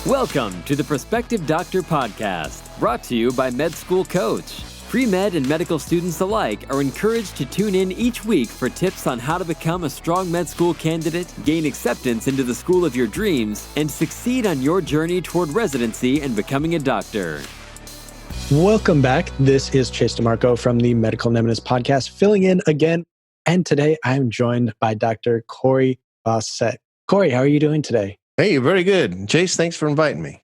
Welcome to the Prospective Doctor Podcast, brought to you by Med School Coach. Pre-med and medical students alike are encouraged to tune in each week for tips on how to become a strong med school candidate, gain acceptance into the school of your dreams, and succeed on your journey toward residency and becoming a doctor. Welcome back. This is Chase DeMarco from the Medical Nemesis Podcast, filling in again. And today I'm joined by Dr. Cory Fawcett. Cory, how are you doing today? Hey, very good. Chase, thanks for inviting me.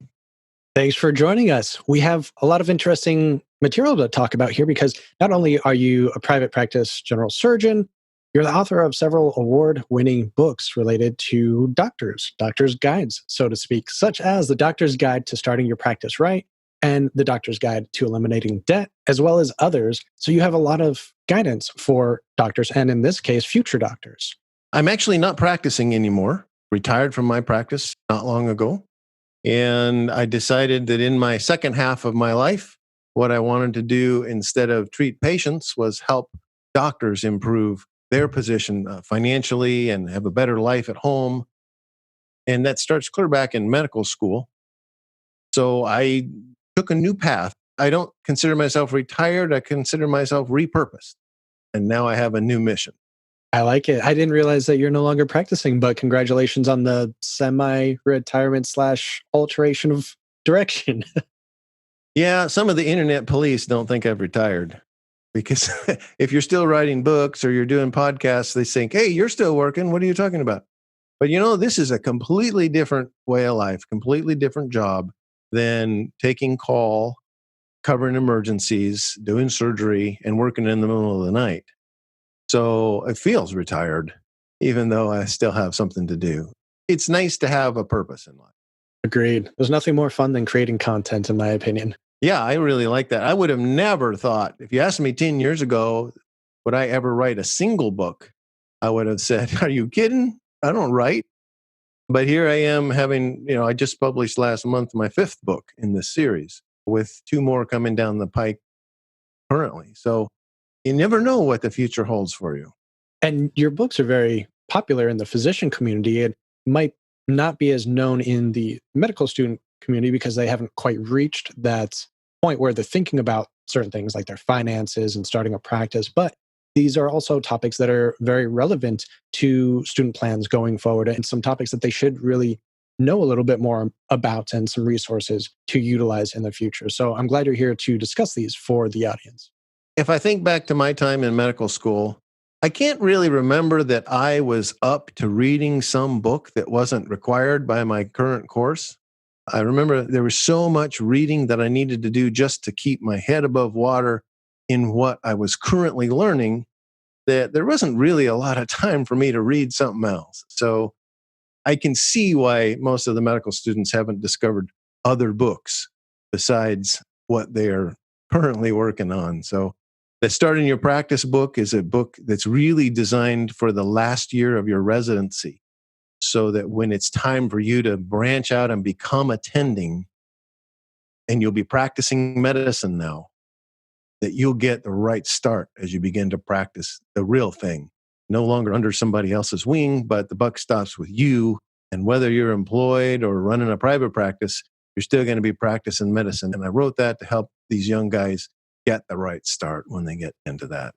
Thanks for joining us. We have a lot of interesting material to talk about here because not only are you a private practice general surgeon, you're the author of several award-winning books related to doctor's guides, so to speak, such as The Doctor's Guide to Starting Your Practice Right and The Doctor's Guide to Eliminating Debt, as well as others. So you have a lot of guidance for doctors and, in this case, future doctors. I'm actually not practicing anymore. Retired from my practice not long ago. And I decided that in my second half of my life, what I wanted to do instead of treat patients was help doctors improve their position financially and have a better life at home. And that starts clear back in medical school. So I took a new path. I don't consider myself retired. I consider myself repurposed. And now I have a new mission. I like it. I didn't realize that you're no longer practicing, but congratulations on the semi-retirement / alteration of direction. Yeah, some of the internet police don't think I've retired because if you're still writing books or you're doing podcasts, they think, hey, you're still working. What are you talking about? But this is a completely different way of life, completely different job than taking call, covering emergencies, doing surgery, and working in the middle of the night. So it feels retired, even though I still have something to do. It's nice to have a purpose in life. Agreed. There's nothing more fun than creating content, in my opinion. Yeah, I really like that. I would have never thought, if you asked me 10 years ago, would I ever write a single book? I would have said, are you kidding? I don't write. But here I am having, I just published last month my 5th book in this series with 2 more coming down the pike currently. So you never know what the future holds for you. And your books are very popular in the physician community. It might not be as known in the medical student community because they haven't quite reached that point where they're thinking about certain things like their finances and starting a practice. But these are also topics that are very relevant to student plans going forward and some topics that they should really know a little bit more about and some resources to utilize in the future. So I'm glad you're here to discuss these for the audience. If I think back to my time in medical school, I can't really remember that I was up to reading some book that wasn't required by my current course. I remember there was so much reading that I needed to do just to keep my head above water in what I was currently learning that there wasn't really a lot of time for me to read something else. So I can see why most of the medical students haven't discovered other books besides what they're currently working on. So the Starting Your Practice book is a book that's really designed for the last year of your residency so that when it's time for you to branch out and become attending, and you'll be practicing medicine now, that you'll get the right start as you begin to practice the real thing. No longer under somebody else's wing, but the buck stops with you. And whether you're employed or running a private practice, you're still going to be practicing medicine. And I wrote that to help these young guys get the right start when they get into that.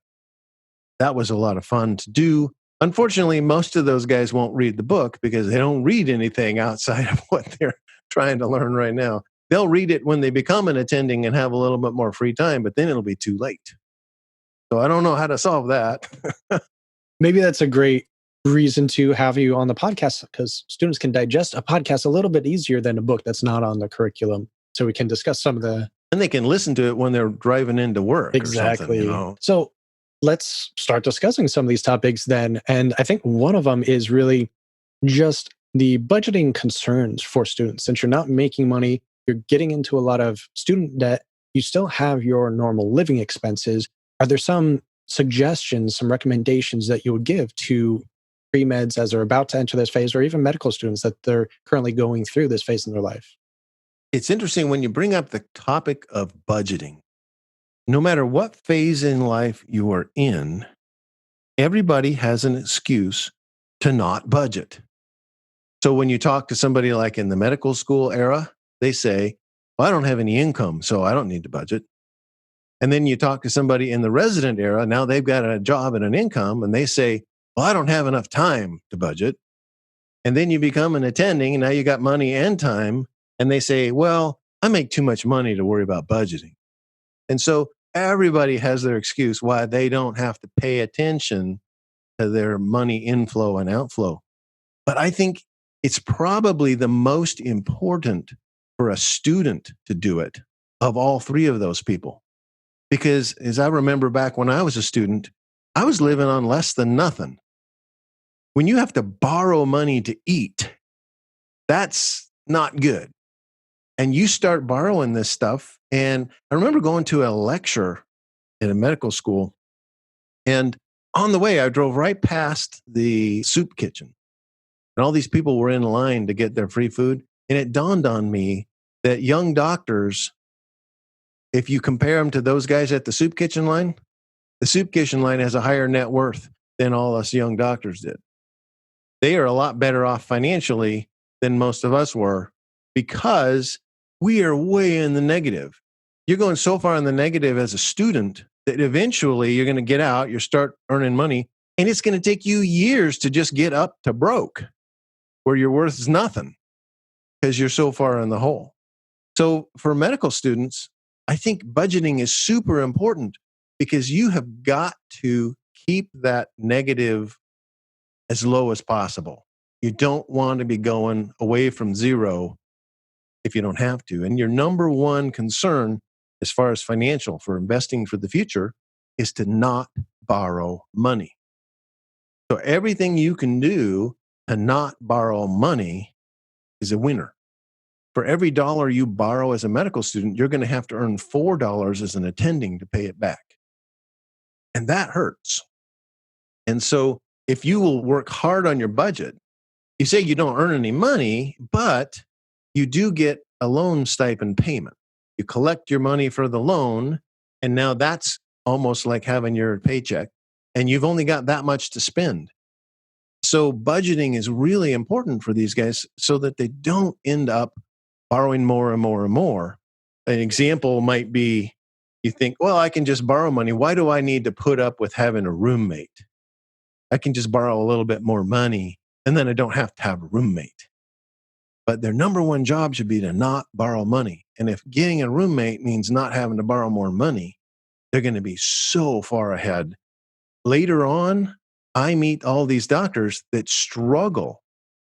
That was a lot of fun to do. Unfortunately, most of those guys won't read the book because they don't read anything outside of what they're trying to learn right now. They'll read it when they become an attending and have a little bit more free time, but then it'll be too late. So I don't know how to solve that. Maybe that's a great reason to have you on the podcast because students can digest a podcast a little bit easier than a book that's not on the curriculum. So we can discuss some of the... And they can listen to it when they're driving into work. Exactly. So let's start discussing some of these topics then. And I think one of them is really just the budgeting concerns for students. Since you're not making money, you're getting into a lot of student debt, you still have your normal living expenses. Are there some suggestions, some recommendations that you would give to pre-meds as they're about to enter this phase, or even medical students that they're currently going through this phase in their life? It's interesting when you bring up the topic of budgeting. No matter what phase in life you are in, everybody has an excuse to not budget. So when you talk to somebody like in the medical school era, they say, well, I don't have any income, so I don't need to budget. And then you talk to somebody in the resident era, now they've got a job and an income, and they say, well, I don't have enough time to budget. And then you become an attending, and now you got money and time. And they say, well, I make too much money to worry about budgeting. And so everybody has their excuse why they don't have to pay attention to their money inflow and outflow. But I think it's probably the most important for a student to do it of all three of those people. Because as I remember back when I was a student, I was living on less than nothing. When you have to borrow money to eat, that's not good. And you start borrowing this stuff. And I remember going to a lecture in a medical school. And on the way, I drove right past the soup kitchen. And all these people were in line to get their free food. And it dawned on me that young doctors, if you compare them to those guys at the soup kitchen line, the soup kitchen line has a higher net worth than all us young doctors did. They are a lot better off financially than most of us were because we are way in the negative. You're going so far in the negative as a student that eventually you're going to get out, you start earning money, and it's going to take you years to just get up to broke, where your worth is nothing because you're so far in the hole. So for medical students, I think budgeting is super important because you have got to keep that negative as low as possible. You don't want to be going away from zero if you don't have to. And your number one concern as far as financial for investing for the future is to not borrow money. So everything you can do to not borrow money is a winner. For every dollar you borrow as a medical student, you're going to have to earn $4 as an attending to pay it back. And that hurts. And so if you will work hard on your budget, you say you don't earn any money, but you do get a loan stipend payment. You collect your money for the loan, and now that's almost like having your paycheck, and you've only got that much to spend. So budgeting is really important for these guys so that they don't end up borrowing more and more and more. An example might be, you think, well, I can just borrow money. Why do I need to put up with having a roommate? I can just borrow a little bit more money, and then I don't have to have a roommate. But their number one job should be to not borrow money. And if getting a roommate means not having to borrow more money, they're going to be so far ahead. Later on, I meet all these doctors that struggle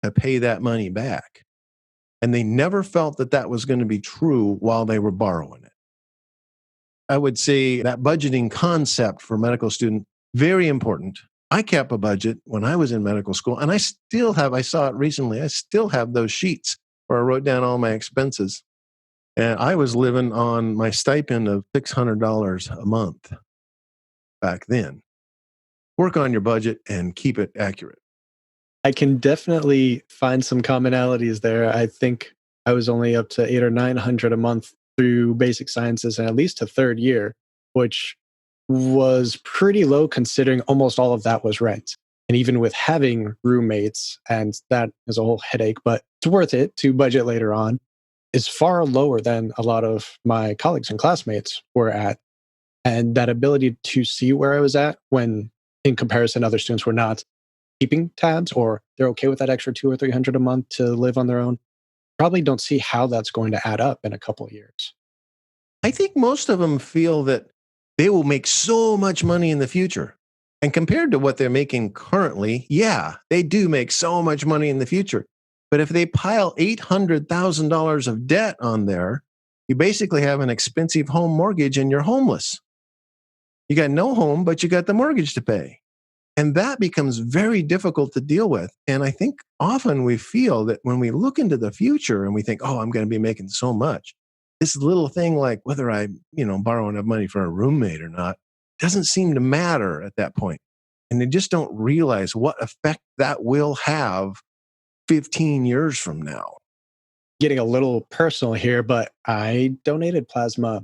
to pay that money back. And they never felt that that was going to be true while they were borrowing it. I would say that budgeting concept for medical students, very important. I kept a budget when I was in medical school, and I still have, I saw it recently, I still have those sheets where I wrote down all my expenses. And I was living on my stipend of $600 a month back then. Work on your budget and keep it accurate. I can definitely find some commonalities there. I think I was only up to $800 or $900 a month through basic sciences and at least to third year, which was pretty low considering almost all of that was rent. And even with having roommates, and that is a whole headache, but it's worth it to budget later on, is far lower than a lot of my colleagues and classmates were at. And that ability to see where I was at when in comparison other students were not keeping tabs or they're okay with that extra $200 or $300 a month to live on their own, probably don't see how that's going to add up in a couple of years. I think most of them feel that they will make so much money in the future. And compared to what they're making currently, yeah, they do make so much money in the future. But if they pile $800,000 of debt on there, you basically have an expensive home mortgage and you're homeless. You got no home, but you got the mortgage to pay. And that becomes very difficult to deal with. And I think often we feel that when we look into the future and we think, oh, I'm going to be making so much, this little thing like whether I, borrow enough money for a roommate or not, doesn't seem to matter at that point. And they just don't realize what effect that will have 15 years from now. Getting a little personal here, but I donated plasma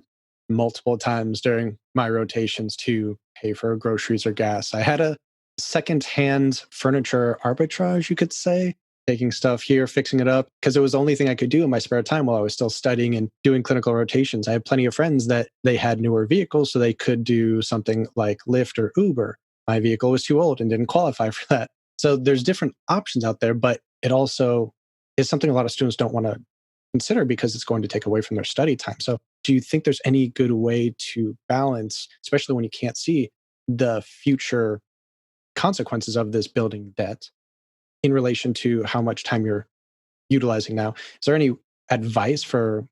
multiple times during my rotations to pay for groceries or gas. I had a secondhand furniture arbitrage, you could say. taking stuff here, fixing it up, because it was the only thing I could do in my spare time while I was still studying and doing clinical rotations. I had plenty of friends that they had newer vehicles, so they could do something like Lyft or Uber. My vehicle was too old and didn't qualify for that. So there's different options out there, but it also is something a lot of students don't want to consider because it's going to take away from their study time. So do you think there's any good way to balance, especially when you can't see the future consequences of this building debt in relation to how much time you're utilizing now? Is there any advice for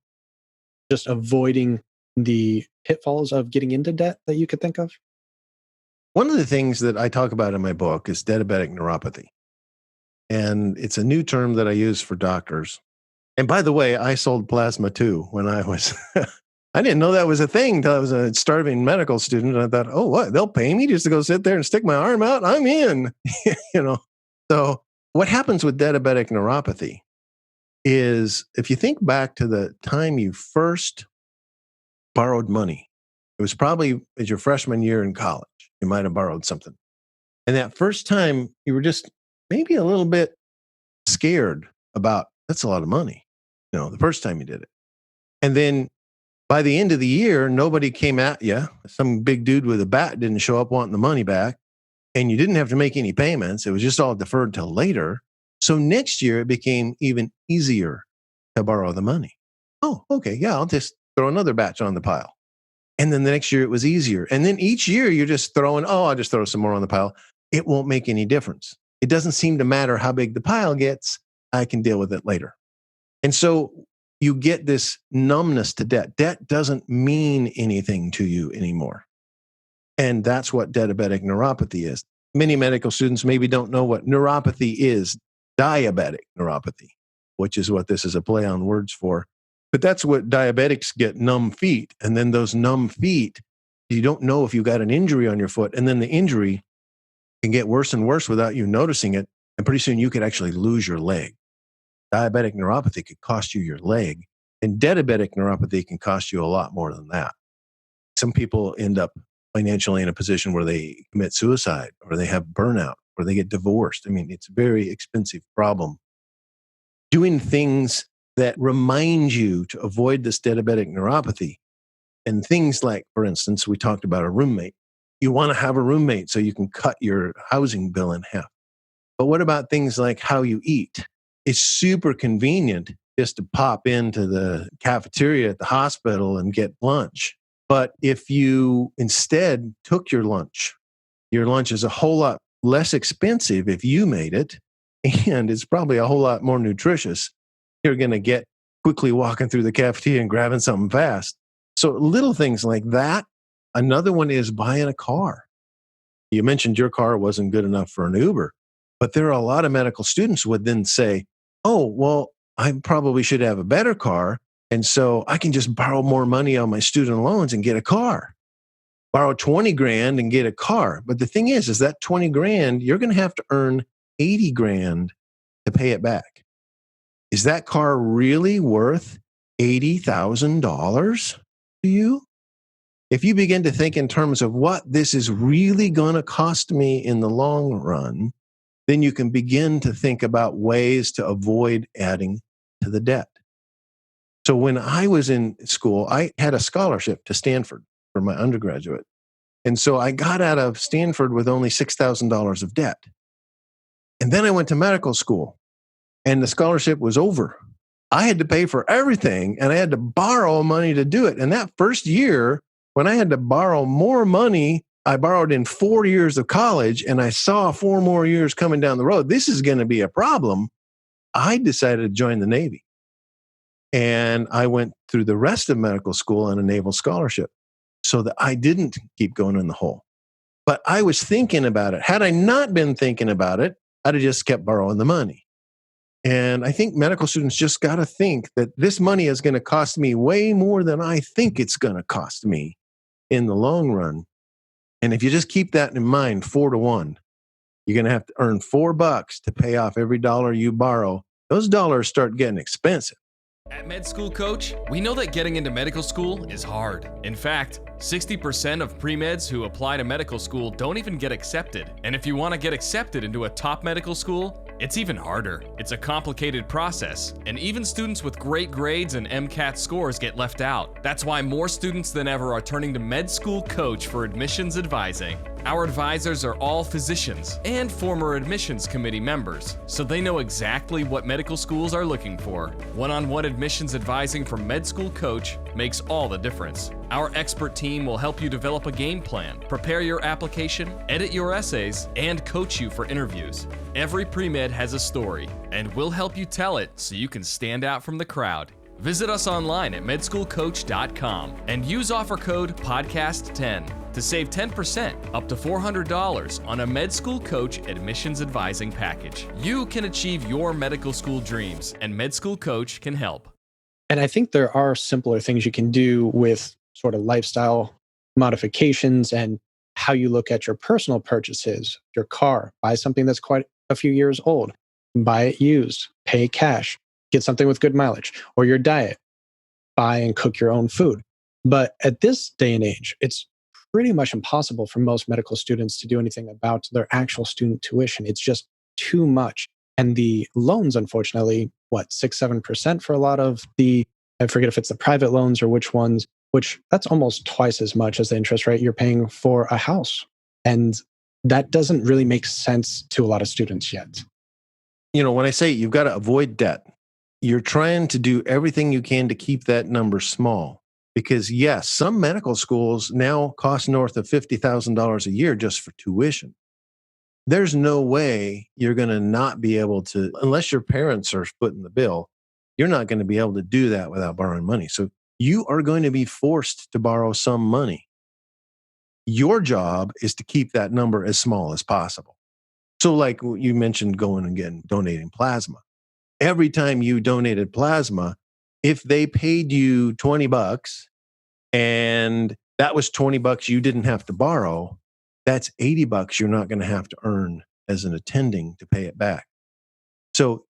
just avoiding the pitfalls of getting into debt that you could think of? One of the things that I talk about in my book is Debtabetic neuropathy. And it's a new term that I use for doctors. And by the way, I sold plasma too when I was, I didn't know that was a thing until I was a starving medical student. And I thought, oh, what? They'll pay me just to go sit there and stick my arm out? I'm in, So what happens with Debtabetic neuropathy is if you think back to the time you first borrowed money, it was probably as your freshman year in college. You might have borrowed something. And that first time you were just maybe a little bit scared about, that's a lot of money, the first time you did it. And then by the end of the year, nobody came at you. Some big dude with a bat didn't show up wanting the money back. And you didn't have to make any payments. It was just all deferred till later. So next year, it became even easier to borrow the money. Oh, okay. Yeah, I'll just throw another batch on the pile. And then the next year, it was easier. And then each year, you're just throwing, I'll just throw some more on the pile. It won't make any difference. It doesn't seem to matter how big the pile gets. I can deal with it later. And so you get this numbness to debt. Debt doesn't mean anything to you anymore. And that's what Debtabetic neuropathy is. Many medical students maybe don't know what neuropathy is. Diabetic neuropathy, which is what this is a play on words for. But that's what diabetics get, numb feet. And then those numb feet, you don't know if you got an injury on your foot. And then the injury can get worse and worse without you noticing it. And pretty soon you could actually lose your leg. Diabetic neuropathy could cost you your leg. And Debtabetic neuropathy can cost you a lot more than that. Some people end up financially in a position where they commit suicide or they have burnout or they get divorced. I mean, it's a very expensive problem. Doing things that remind you to avoid this Debtabetic neuropathy and things like, for instance, we talked about a roommate. You want to have a roommate so you can cut your housing bill in half. But what about things like how you eat? It's super convenient just to pop into the cafeteria at the hospital and get lunch. But if you instead took your lunch is a whole lot less expensive if you made it, and it's probably a whole lot more nutritious. You're going to get quickly walking through the cafeteria and grabbing something fast. So little things like that. Another one is buying a car. You mentioned your car wasn't good enough for an Uber, but there are a lot of medical students who would then say, oh, well, I probably should have a better car. And so I can just borrow more money on my student loans and get a car. Borrow 20 grand and get a car. But the thing is that 20 grand, you're going to have to earn 80 grand to pay it back. Is that car really worth $80,000 to you? If you begin to think in terms of what this is really going to cost me in the long run, then you can begin to think about ways to avoid adding to the debt. So when I was in school, I had a scholarship to Stanford for my undergraduate. And so I got out of Stanford with only $6,000 of debt. And then I went to medical school and the scholarship was over. I had to pay for everything and I had to borrow money to do it. And that first year, when I had to borrow more money, I borrowed in 4 years of college and I saw 4 more years coming down the road. This is going to be a problem. I decided to join the Navy. And I went through the rest of medical school on a naval scholarship so that I didn't keep going in the hole. But I was thinking about it. Had I not been thinking about it, I'd have just kept borrowing the money. And I think medical students just got to think that this money is going to cost me way more than I think it's going to cost me in the long run. And if you just keep that in mind, 4 to 1, you're going to have to earn $4 to pay off every dollar you borrow. Those dollars start getting expensive. At Med School Coach, we know that getting into medical school is hard. In fact, 60% of pre-meds who apply to medical school don't even get accepted. And if you want to get accepted into a top medical school, It's even harder. It's a complicated process, and even students with great grades and MCAT scores get left out. That's why more students than ever are turning to Med School Coach for admissions advising. Our advisors are all physicians and former admissions committee members, so they know exactly what medical schools are looking for. One-on-one admissions advising from Med School Coach makes all the difference. Our expert team will help you develop a game plan, prepare your application, edit your essays, and coach you for interviews. Every pre-med has a story, and we'll help you tell it so you can stand out from the crowd. Visit us online at medschoolcoach.com and use offer code PODCAST10 to save 10% up to $400 on a Med School Coach admissions advising package. You can achieve your medical school dreams, and Med School Coach can help. And I think there are simpler things you can do with sort of lifestyle modifications and how you look at your personal purchases, your car, buy something that's quite a few years old, buy it used, pay cash, get something with good mileage, or your diet, buy and cook your own food. But at this day and age, it's pretty much impossible for most medical students to do anything about their actual student tuition. It's just too much. And the loans, unfortunately, 6-7% for a lot of the, I forget if it's the private loans or which ones, which that's almost twice as much as the interest rate you're paying for a house. And that doesn't really make sense to a lot of students yet. When I say you've got to avoid debt, you're trying to do everything you can to keep that number small. Because yes, some medical schools now cost north of $50,000 a year just for tuition. There's no way you're going to not be able to, unless your parents are footing the bill, you're not going to be able to do that without borrowing money. So you are going to be forced to borrow some money. Your job is to keep that number as small as possible. So like you mentioned going and donating plasma. Every time you donated plasma, if they paid you $20 and that was $20 you didn't have to borrow, that's $80 you're not going to have to earn as an attending to pay it back. So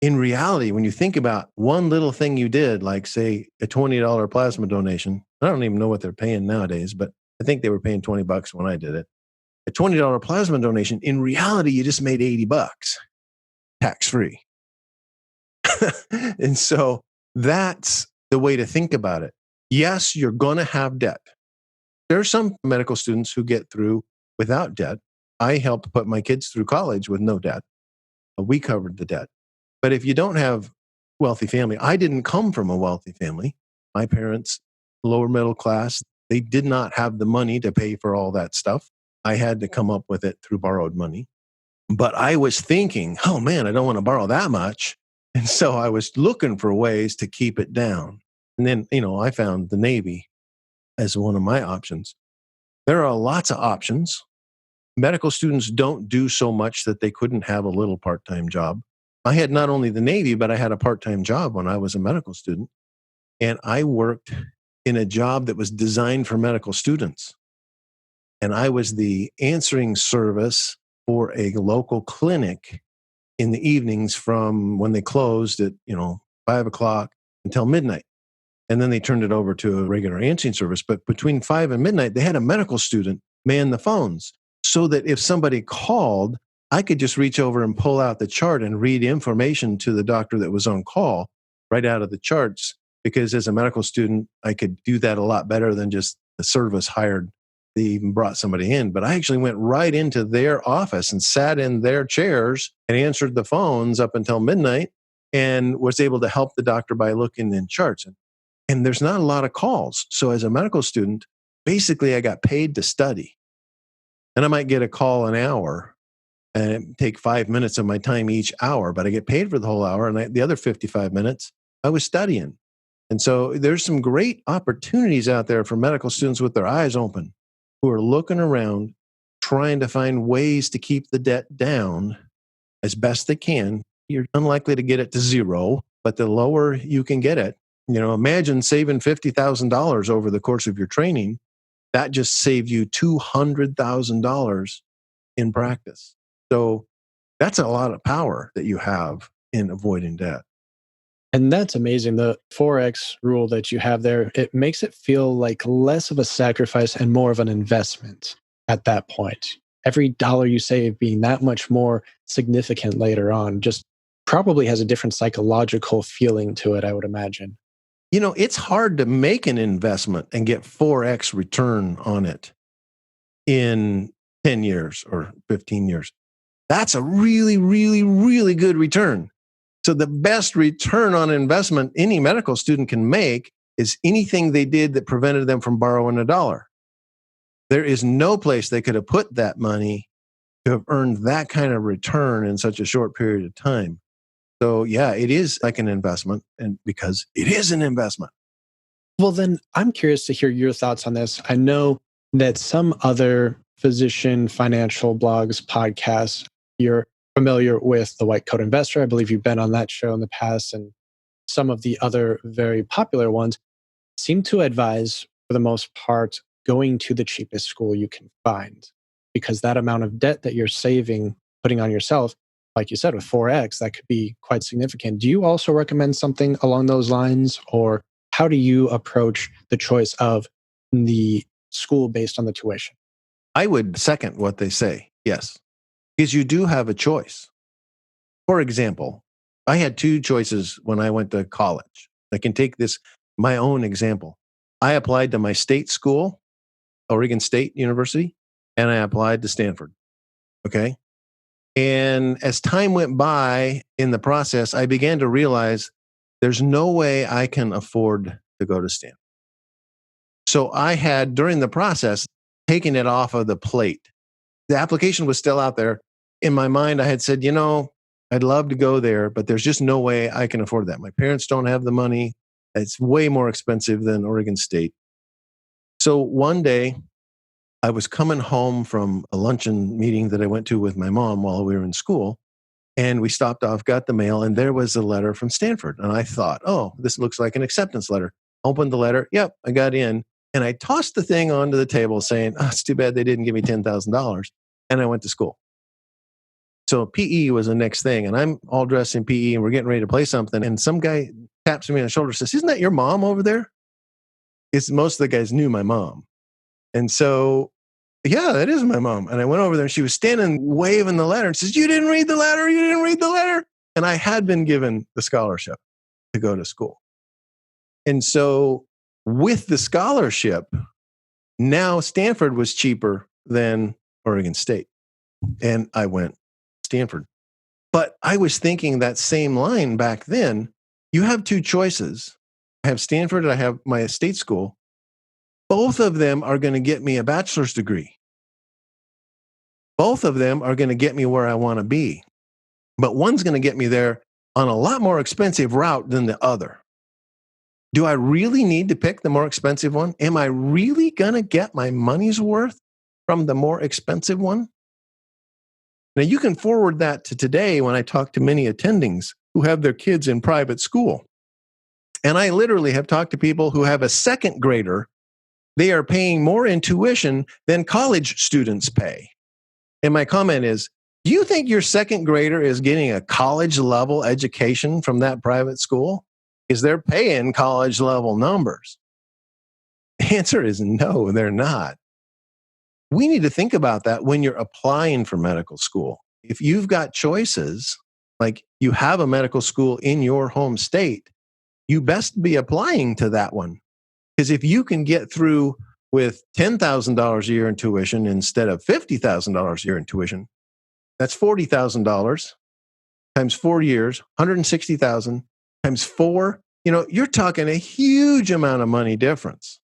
in reality, when you think about one little thing you did, like say a $20 plasma donation, I don't even know what they're paying nowadays, but I think they were paying $20 when I did it. A $20 plasma donation, in reality, you just made $80 tax-free. And so that's the way to think about it. Yes, you're going to have debt. There are some medical students who get through without debt. I helped put my kids through college with no debt. We covered the debt. But if you don't have wealthy family, I didn't come from a wealthy family. My parents, lower middle class, they did not have the money to pay for all that stuff. I had to come up with it through borrowed money. But I was thinking, oh man, I don't want to borrow that much. And so I was looking for ways to keep it down. And then, I found the Navy as one of my options. There are lots of options. Medical students don't do so much that they couldn't have a little part-time job. I had not only the Navy, but I had a part-time job when I was a medical student. And I worked in a job that was designed for medical students. And I was the answering service for a local clinic in the evenings from when they closed at, 5 o'clock until midnight. And then they turned it over to a regular answering service. But between 5 and midnight, they had a medical student man the phones so that if somebody called, I could just reach over and pull out the chart and read information to the doctor that was on call right out of the charts. Because as a medical student, I could do that a lot better than just the service hired. They even brought somebody in. But I actually went right into their office and sat in their chairs and answered the phones up until midnight and was able to help the doctor by looking in charts. And there's not a lot of calls. So as a medical student, basically I got paid to study. And I might get a call an hour and it take 5 minutes of my time each hour, but I get paid for the whole hour. And the other 55 minutes, I was studying. And so there's some great opportunities out there for medical students with their eyes open who are looking around, trying to find ways to keep the debt down as best they can. You're unlikely to get it to zero, but the lower you can get it, imagine saving $50,000 over the course of your training. That just saved you $200,000 in practice. So that's a lot of power that you have in avoiding debt. And that's amazing. The 4X rule that you have there, it makes it feel like less of a sacrifice and more of an investment at that point. every dollar you save being that much more significant later on just probably has a different psychological feeling to it, I would imagine. It's hard to make an investment and get 4x return on it in 10 years or 15 years. That's a really, really, really good return. So the best return on investment any medical student can make is anything they did that prevented them from borrowing a dollar. There is no place they could have put that money to have earned that kind of return in such a short period of time. So yeah, it is like an investment, and because it is an investment. Well, then I'm curious to hear your thoughts on this. I know that some other physician financial blogs, podcasts, you're familiar with The White Coat Investor. I believe you've been on that show in the past, and some of the other very popular ones seem to advise, for the most part, going to the cheapest school you can find, because that amount of debt that you're saving, putting on yourself, like you said, with 4x, that could be quite significant. Do you also recommend something along those lines, or how do you approach the choice of the school based on the tuition? I would second what they say, yes, because you do have a choice. For example, I had two choices when I went to college. I can take my own example. I applied to my state school, Oregon State University, and I applied to Stanford. Okay. And as time went by in the process, I began to realize there's no way I can afford to go to Stanford. So I had, during the process, taken it off of the plate. The application was still out there. In my mind, I had said, I'd love to go there, but there's just no way I can afford that. My parents don't have the money. It's way more expensive than Oregon State. So one day, I was coming home from a luncheon meeting that I went to with my mom while we were in school. And we stopped off, got the mail, and there was a letter from Stanford. And I thought, oh, this looks like an acceptance letter. Opened the letter. Yep, I got in. And I tossed the thing onto the table saying, oh, it's too bad they didn't give me $10,000. And I went to school. So PE was the next thing. And I'm all dressed in PE and we're getting ready to play something. And some guy taps me on the shoulder and says, isn't that your mom over there? Most of the guys knew my mom. And so, yeah, that is my mom. And I went over there and she was standing waving the letter and says, you didn't read the letter. You didn't read the letter. And I had been given the scholarship to go to school. And so with the scholarship, now Stanford was cheaper than Oregon State. And I went Stanford. But I was thinking that same line back then. You have two choices. I have Stanford and I have my state school. Both of them are going to get me a bachelor's degree. Both of them are going to get me where I want to be. But one's going to get me there on a lot more expensive route than the other. Do I really need to pick the more expensive one? Am I really going to get my money's worth from the more expensive one? Now, you can forward that to today when I talk to many attendings who have their kids in private school. And I literally have talked to people who have a second grader. They are paying more in tuition than college students pay. And my comment is, do you think your second grader is getting a college level education from that private school? Because they're paying college level numbers. The answer is no, they're not. We need to think about that when you're applying for medical school. If you've got choices, like you have a medical school in your home state, you best be applying to that one. Because if you can get through with $10,000 a year in tuition instead of $50,000 a year in tuition, that's $40,000 times 4 years, $160,000 times 4. You're talking a huge amount of money difference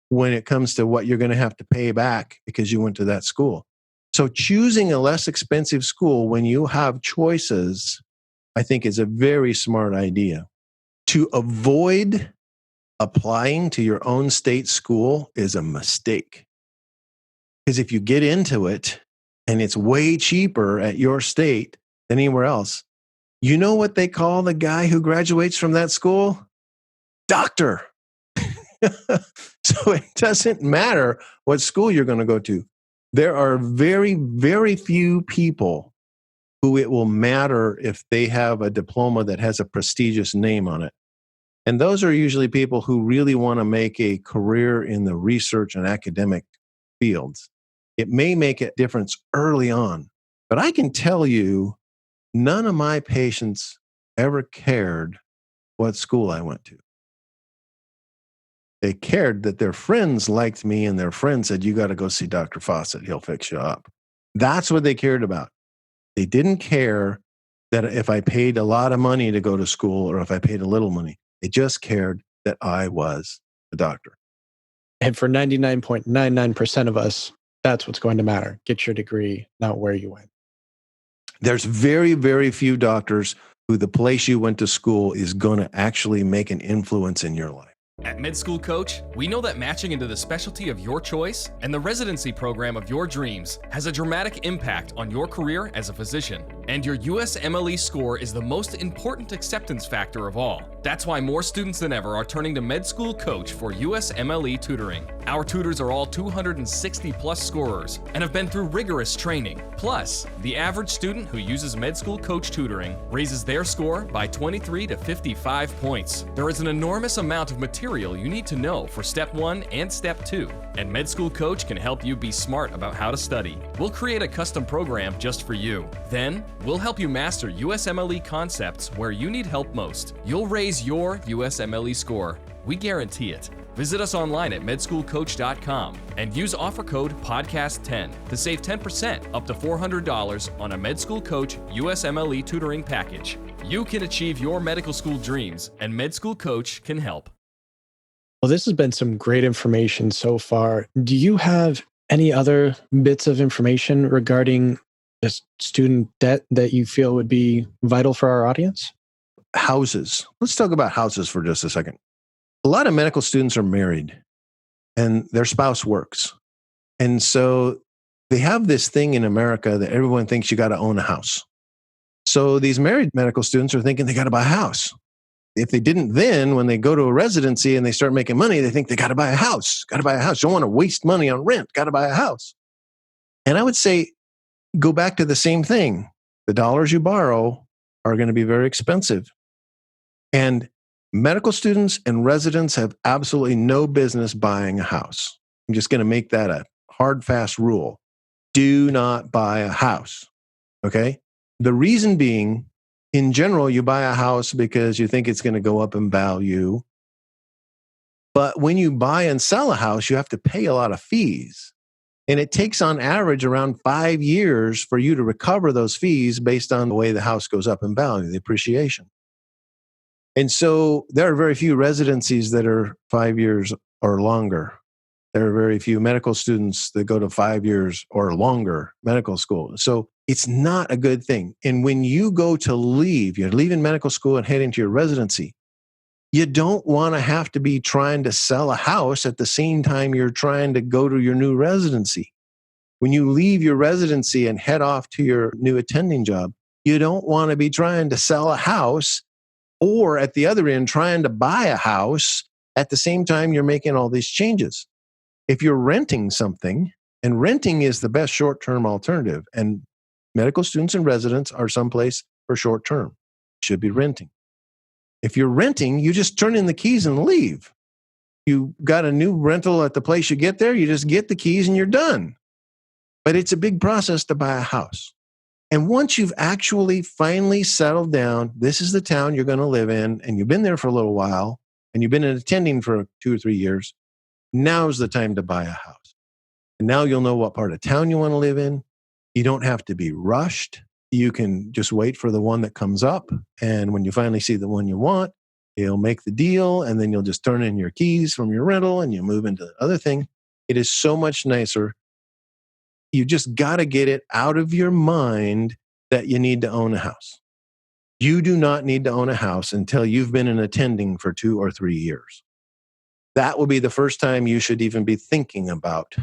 when it comes to what you're going to have to pay back because you went to that school. So choosing a less expensive school when you have choices, I think is a very smart idea. To avoid applying to your own state school is a mistake. Because if you get into it and it's way cheaper at your state than anywhere else, you know what they call the guy who graduates from that school? Doctor. So it doesn't matter what school you're going to go to. There are very, very few people who it will matter if they have a diploma that has a prestigious name on it. And those are usually people who really want to make a career in the research and academic fields. It may make a difference early on, but I can tell you, none of my patients ever cared what school I went to. They cared that their friends liked me and their friends said, you got to go see Dr. Fawcett. He'll fix you up. That's what they cared about. They didn't care that if I paid a lot of money to go to school or if I paid a little money. They just cared that I was a doctor. And for 99.99% of us, that's what's going to matter. Get your degree, not where you went. There's very, very few doctors who the place you went to school is going to actually make an influence in your life. At Med School Coach, we know that matching into the specialty of your choice and the residency program of your dreams has a dramatic impact on your career as a physician. And your USMLE score is the most important acceptance factor of all. That's why more students than ever are turning to Med School Coach for USMLE tutoring. Our tutors are all 260 plus scorers and have been through rigorous training. Plus, the average student who uses Med School Coach tutoring raises their score by 23 to 55 points. There is an enormous amount of material you need to know for Step 1 and Step 2, and Med School Coach can help you be smart about how to study. We'll create a custom program just for you. Then, we'll help you master USMLE concepts where you need help most. You'll raise your USMLE score. We guarantee it. Visit us online at medschoolcoach.com and use offer code PODCAST10 to save 10% up to $400 on a Med School Coach USMLE tutoring package. You can achieve your medical school dreams, and Med School Coach can help. Well, this has been some great information so far. Do you have any other bits of information regarding just student debt that you feel would be vital for our audience? Houses. Let's talk about houses for just a second. A lot of medical students are married and their spouse works. And so they have this thing in America that everyone thinks you got to own a house. So these married medical students are thinking they got to buy a house. If they didn't then, when they go to a residency and they start making money, they think they got to buy a house. Got to buy a house. Don't want to waste money on rent. Got to buy a house. And I would say, go back to the same thing. The dollars you borrow are going to be very expensive. And medical students and residents have absolutely no business buying a house. I'm just going to make that a hard, fast rule. Do not buy a house. Okay? The reason being, in general, you buy a house because you think it's going to go up in value. But when you buy and sell a house, you have to pay a lot of fees. And it takes on average around 5 years for you to recover those fees based on the way the house goes up in value, the appreciation. And so there are very few residencies that are 5 years or longer. There are very few medical students that go to 5 years or longer medical school. So it's not a good thing. And when you go to leave, you're leaving medical school and heading to your residency, you don't want to have to be trying to sell a house at the same time you're trying to go to your new residency. When you leave your residency and head off to your new attending job, you don't want to be trying to sell a house or at the other end trying to buy a house at the same time you're making all these changes. If you're renting something, and renting is the best short-term alternative, and medical students and residents are someplace for short-term, should be renting. If you're renting, you just turn in the keys and leave. You got a new rental at the place you get there, you just get the keys and you're done. But it's a big process to buy a house. And once you've actually finally settled down, this is the town you're going to live in, and you've been there for a little while, and you've been attending for 2 or 3 years, now's the time to buy a house. And now you'll know what part of town you want to live in. You don't have to be rushed. You can just wait for the one that comes up. And when you finally see the one you want, you'll make the deal, and then you'll just turn in your keys from your rental and you move into the other thing. It is so much nicer. You just got to get it out of your mind that you need to own a house. You do not need to own a house until you've been an attending for 2 or 3 years. That will be the first time you should even be thinking about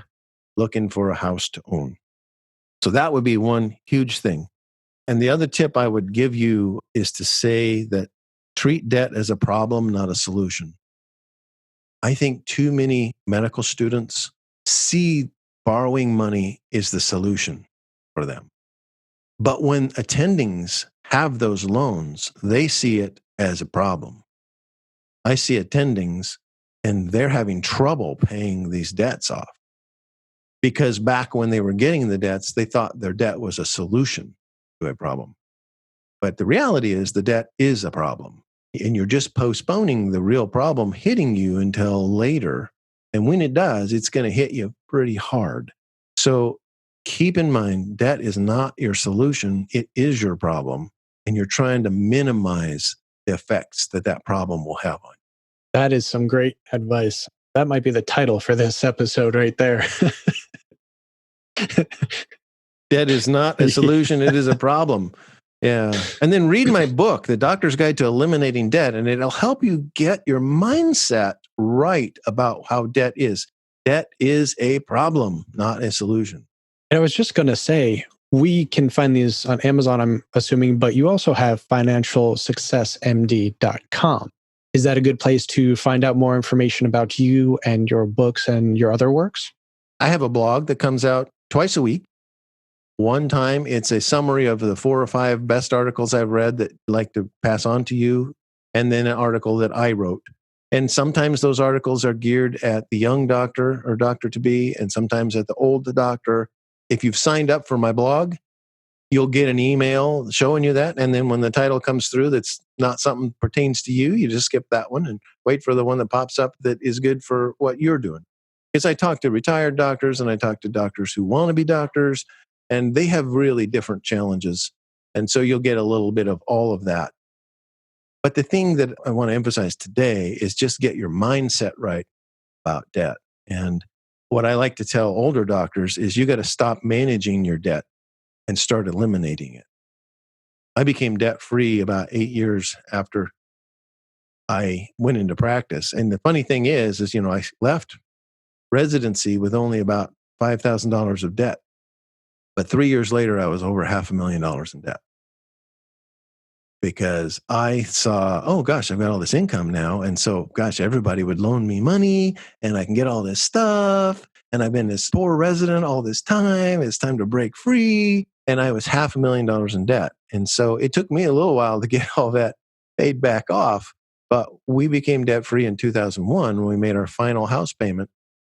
looking for a house to own. So that would be one huge thing. And the other tip I would give you is to say that treat debt as a problem, not a solution. I think too many medical students see borrowing money is the solution for them. But when attendings have those loans, they see it as a problem. I see attendings and they're having trouble paying these debts off because back when they were getting the debts, they thought their debt was a solution to a problem. But the reality is the debt is a problem. And you're just postponing the real problem hitting you until later. And when it does, it's going to hit you pretty hard. So keep in mind, debt is not your solution. It is your problem. And you're trying to minimize the effects that problem will have on you. That is some great advice. That might be the title for this episode right there. Debt is not a solution. It is a problem. Yeah. And then read my book, The Doctor's Guide to Eliminating Debt, and it'll help you get your mindset right about how debt is. Debt is a problem, not a solution. And I was just going to say, we can find these on Amazon, I'm assuming, but you also have financialsuccessmd.com. Is that a good place to find out more information about you and your books and your other works? I have a blog that comes out twice a week. One time, it's a summary of the 4 or 5 best articles I've read that I'd like to pass on to you, and then an article that I wrote. And sometimes those articles are geared at the young doctor or doctor-to-be, and sometimes at the old doctor. If you've signed up for my blog, you'll get an email showing you that. And then when the title comes through that's not something that pertains to you, you just skip that one and wait for the one that pops up that is good for what you're doing. Because I talk to retired doctors and I talk to doctors who want to be doctors, and they have really different challenges. And so you'll get a little bit of all of that. But the thing that I want to emphasize today is just get your mindset right about debt. And what I like to tell older doctors is you got to stop managing your debt and start eliminating it. I became debt-free about 8 years after I went into practice. And the funny thing is I left residency with only about $5,000 of debt. But 3 years later, I was over $500,000 in debt. Because I saw, oh gosh, I've got all this income now. And so, gosh, everybody would loan me money and I can get all this stuff. And I've been this poor resident all this time. It's time to break free. And I was $500,000 in debt. And so it took me a little while to get all that paid back off. But we became debt free in 2001 when we made our final house payment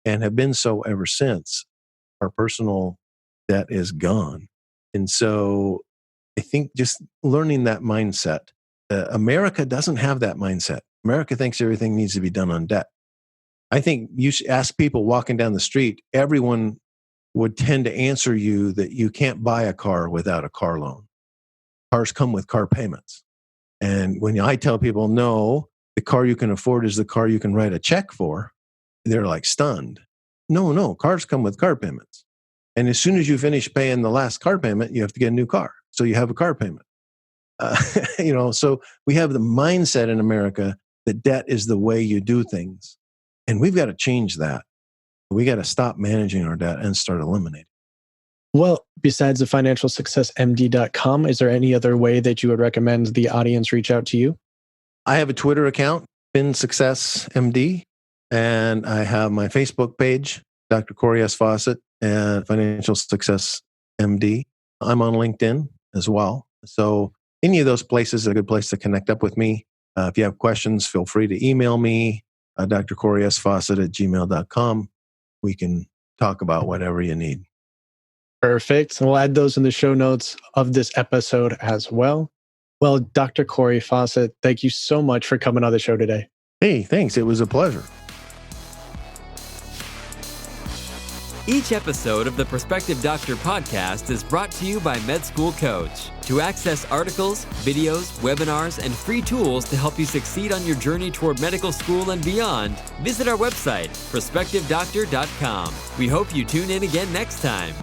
and have been so ever since. Our personal debt is gone. And so I think just learning that mindset, America doesn't have that mindset. America thinks everything needs to be done on debt. I think you should ask people walking down the street, everyone would tend to answer you that you can't buy a car without a car loan. Cars come with car payments. And when I tell people, no, the car you can afford is the car you can write a check for, they're like stunned. No, cars come with car payments. And as soon as you finish paying the last car payment, you have to get a new car. So you have a car payment. So we have the mindset in America that debt is the way you do things. And we've got to change that. We got to stop managing our debt and start eliminating. Well, besides the financialsuccessmd.com, is there any other way that you would recommend the audience reach out to you? I have a Twitter account, FinSuccessMD, and I have my Facebook page, Dr. Cory S. Fawcett and Financial Success MD. I'm on LinkedIn as well. So any of those places are a good place to connect up with me. If you have questions, feel free to email me, drcorysfawcett@gmail.com. We can talk about whatever you need. Perfect. And we'll add those in the show notes of this episode as well. Well, Dr. Cory Fawcett, thank you so much for coming on the show today. Hey, thanks. It was a pleasure. Each episode of the Prospective Doctor podcast is brought to you by Med School Coach. To access articles, videos, webinars, and free tools to help you succeed on your journey toward medical school and beyond, visit our website, prospectivedoctor.com. We hope you tune in again next time.